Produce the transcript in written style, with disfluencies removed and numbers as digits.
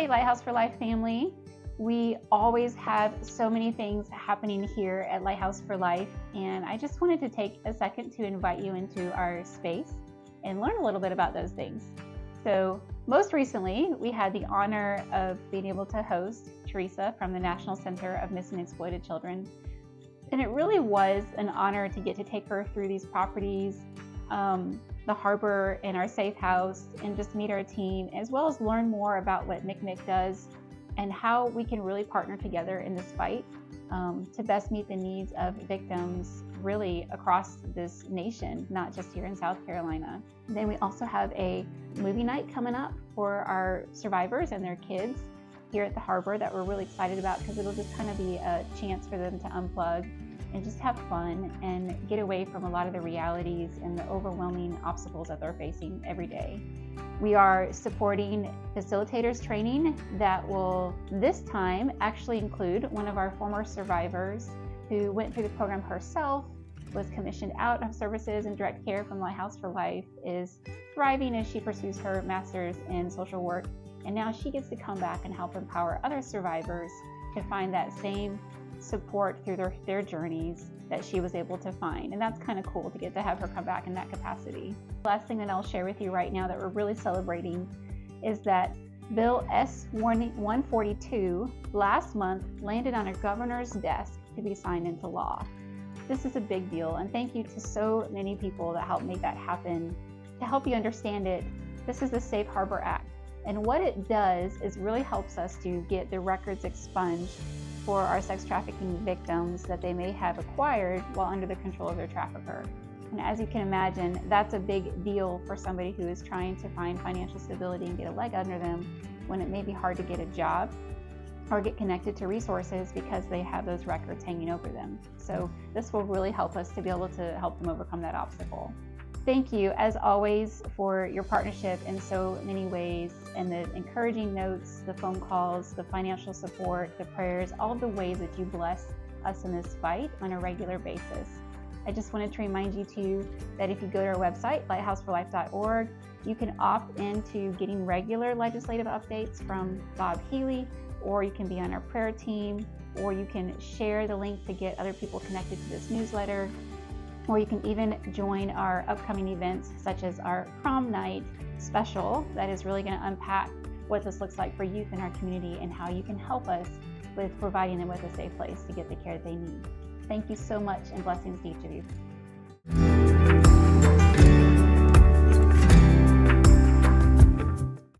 Hey, Lighthouse for Life family. We always have so many things happening here at Lighthouse for Life, and I just wanted to take a second to invite you into our space and learn a little bit about those things. So most recently, we had the honor of being able to host Teresa from the National Center of Missing and Exploited Children. And it really was an honor to get to take her through these properties, the harbor and our safe house, and just meet our team, as well as learn more about what MCMIC does and how we can really partner together in this fight to best meet the needs of victims really across this nation, not just here in South Carolina. Then we also have a movie night coming up for our survivors and their kids here at the harbor that we're really excited about, because it'll just kind of be a chance for them to unplug and just have fun and get away from a lot of the realities and the overwhelming obstacles that they're facing every day. We are supporting facilitators training that will this time actually include one of our former survivors who went through the program herself, was commissioned out of services and direct care from Lighthouse for Life, is thriving as she pursues her master's in social work, and now she gets to come back and help empower other survivors to find that same support through their journeys that she was able to find. And that's kind of cool to get to have her come back in that capacity. Last thing that I'll share with you right now that we're really celebrating is that Bill S-142 last month landed on a governor's desk to be signed into law. This is a big deal, and thank you to so many people that helped make that happen. To help you understand it, this is the Safe Harbor Act. And what it does is really helps us to get the records expunged for our sex trafficking victims that they may have acquired while under the control of their trafficker. And as you can imagine, that's a big deal for somebody who is trying to find financial stability and get a leg under them when it may be hard to get a job or get connected to resources because they have those records hanging over them. So this will really help us to be able to help them overcome that obstacle. Thank you, as always, for your partnership in so many ways, and the encouraging notes, the phone calls, the financial support, the prayers, all of the ways that you bless us in this fight on a regular basis. I just wanted to remind you too that if you go to our website, lighthouseforlife.org, you can opt into getting regular legislative updates from Bob Healy, or you can be on our prayer team, or you can share the link to get other people connected to this newsletter. Or you can even join our upcoming events, such as our prom night special that is really going to unpack what this looks like for youth in our community and how you can help us with providing them with a safe place to get the care they need. Thank you so much, and blessings to each of you.